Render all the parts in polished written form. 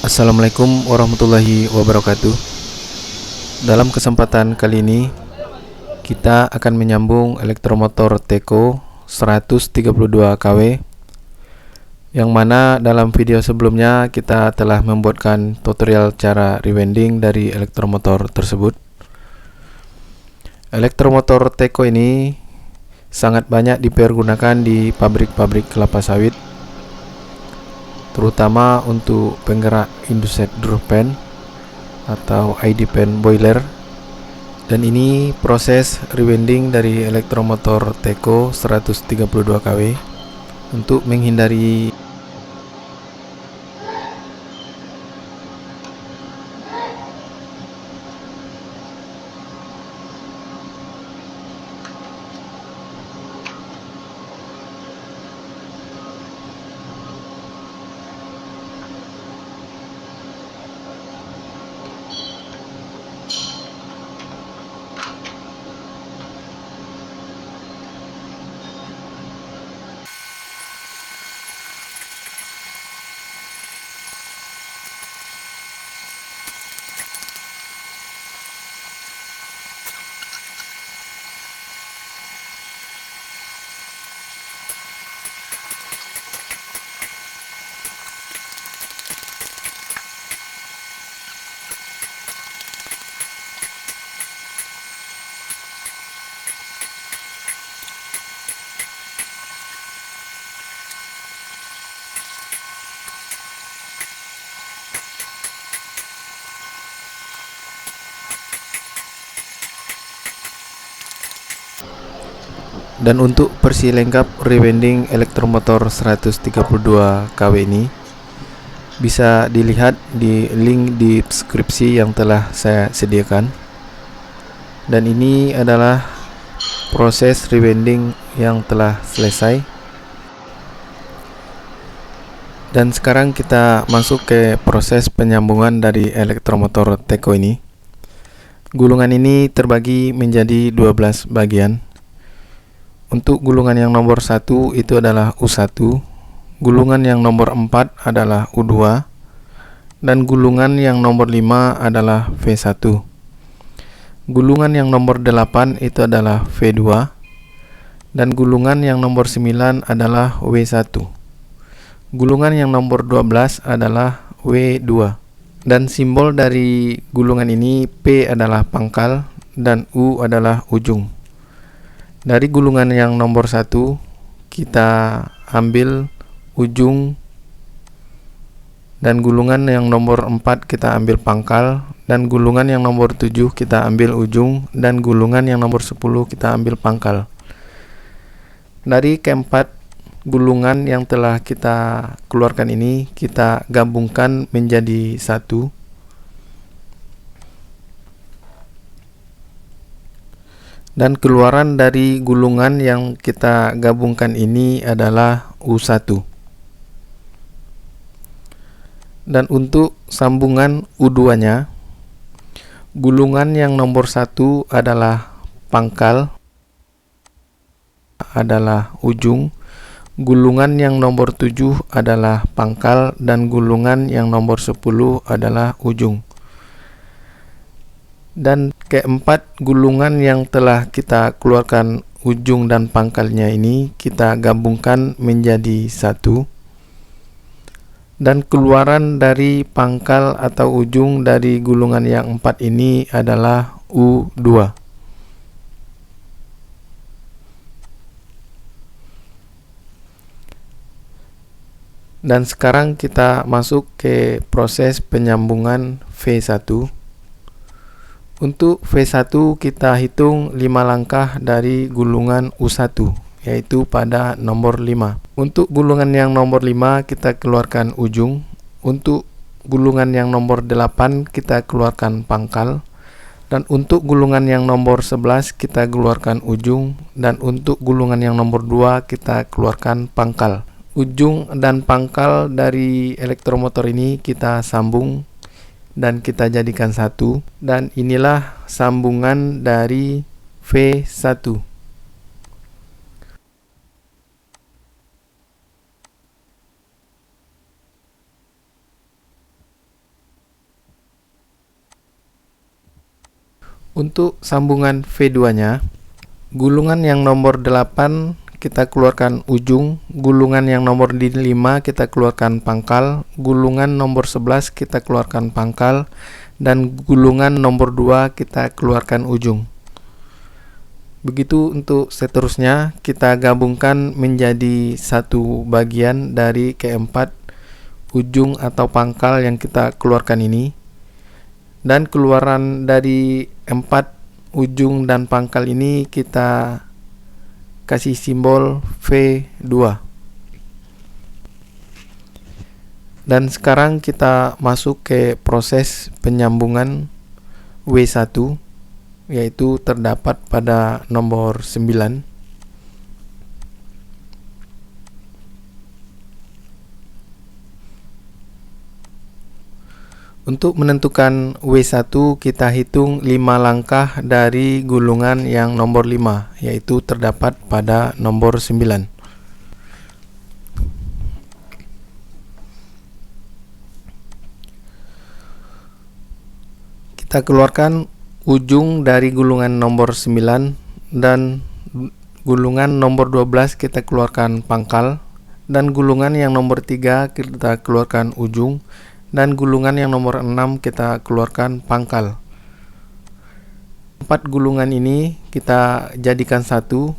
Assalamualaikum warahmatullahi wabarakatuh. Dalam kesempatan kali ini kita akan menyambung elektromotor Teco 132 kW, yang mana dalam video sebelumnya kita telah membuatkan tutorial cara rewinding dari elektromotor tersebut. Elektromotor Teco ini sangat banyak dipergunakan di pabrik-pabrik kelapa sawit, terutama untuk penggerak induced draw fan atau ID fan boiler. Dan ini proses rewinding dari elektromotor Teco 132 kW untuk menghindari Dan untuk versi lengkap rewinding elektromotor 132 kW ini bisa dilihat di link di deskripsi yang telah saya sediakan. Dan ini adalah proses rewinding yang telah selesai. Dan sekarang kita masuk ke proses penyambungan dari elektromotor Teco ini. Gulungan ini terbagi menjadi 12 bagian. Untuk gulungan yang nomor 1 itu adalah U1, gulungan yang nomor 4 adalah U2, dan gulungan yang nomor 5 adalah V1. Gulungan yang nomor 8 itu adalah V2, dan gulungan yang nomor 9 adalah W1. Gulungan yang nomor 12 adalah W2. Dan simbol dari gulungan ini P adalah pangkal dan U adalah ujung. Dari gulungan yang nomor 1 kita ambil ujung, dan gulungan yang nomor 4 kita ambil pangkal, dan gulungan yang nomor 7 kita ambil ujung, dan gulungan yang nomor 10 kita ambil pangkal. Dari keempat gulungan yang telah kita keluarkan ini kita gabungkan menjadi satu. Dan keluaran dari gulungan yang kita gabungkan ini adalah U1. Dan untuk sambungan U2-nya, gulungan yang nomor 1 adalah pangkal, adalah ujung, gulungan yang nomor 7 adalah pangkal, dan gulungan yang nomor 10 adalah ujung. Dan keempat gulungan yang telah kita keluarkan ujung dan pangkalnya ini kita gabungkan menjadi satu. Dan keluaran dari pangkal atau ujung dari gulungan yang 4 ini adalah U2. Dan sekarang kita masuk ke proses penyambungan V1. Untuk V1 kita hitung 5 langkah dari gulungan U1, yaitu pada nomor 5. Untuk gulungan yang nomor 5 kita keluarkan ujung. Untuk gulungan yang nomor 8 kita keluarkan pangkal. Dan untuk gulungan yang nomor 11 kita keluarkan ujung. Dan untuk gulungan yang nomor 2 kita keluarkan pangkal. Ujung dan pangkal dari elektromotor ini kita sambung dan kita jadikan satu, dan inilah sambungan dari V1. Untuk sambungan V2-nya, gulungan yang nomor 8 kita keluarkan ujung, gulungan yang nomor 5 kita keluarkan pangkal, gulungan nomor 11 kita keluarkan pangkal, dan gulungan nomor 2 kita keluarkan ujung. Begitu untuk seterusnya, kita gabungkan menjadi satu bagian dari keempat ujung atau pangkal yang kita keluarkan ini. Dan keluaran dari 4 ujung dan pangkal ini kita kasih simbol V2. Dan sekarang kita masuk ke proses penyambungan W1, yaitu terdapat pada nomor 9. Untuk menentukan W1, kita hitung 5 langkah dari gulungan yang nomor 5, yaitu terdapat pada nomor 9. Kita keluarkan ujung dari gulungan nomor 9, dan gulungan nomor 12 kita keluarkan pangkal, dan gulungan yang nomor 3 kita keluarkan ujung, dan gulungan yang nomor 6 kita keluarkan pangkal. 4 gulungan ini kita jadikan satu.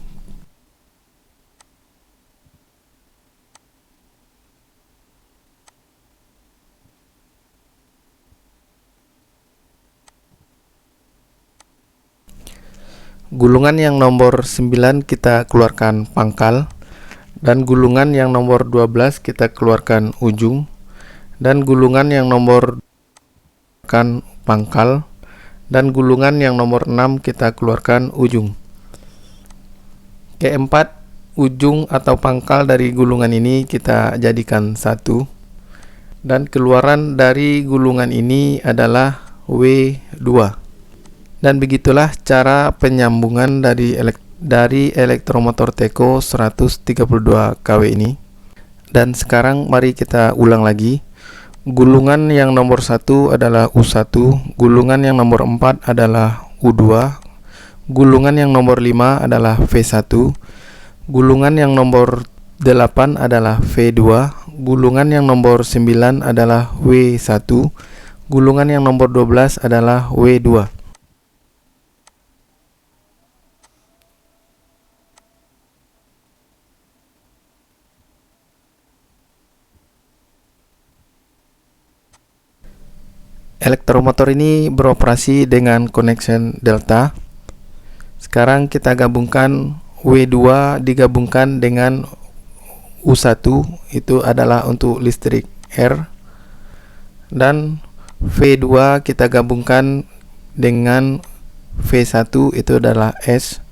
Gulungan yang nomor 9 kita keluarkan pangkal, dan gulungan yang nomor 12 kita keluarkan ujung, dan gulungan yang nomor kan pangkal, dan gulungan yang nomor 6 kita keluarkan ujung. Keempat ujung atau pangkal dari gulungan ini kita jadikan satu, dan keluaran dari gulungan ini adalah W2. Dan begitulah cara penyambungan dari elektromotor Teco 132 kW ini. Dan sekarang mari kita ulang lagi. Gulungan yang nomor 1 adalah U1, gulungan yang nomor 4 adalah U2, gulungan yang nomor 5 adalah V1, gulungan yang nomor 8 adalah V2, gulungan yang nomor 9 adalah W1, gulungan yang nomor 12 adalah W2. Elektromotor ini beroperasi dengan connection delta. Sekarang kita gabungkan W2 digabungkan dengan U1, itu adalah untuk listrik R, dan V2 kita gabungkan dengan V1, itu adalah S,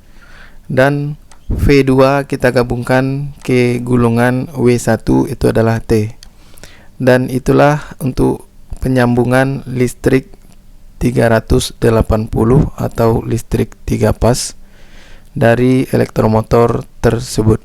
dan V2 kita gabungkan ke gulungan W1, itu adalah T. Dan itulah untuk penyambungan listrik 380 atau listrik 3 pas dari elektromotor tersebut.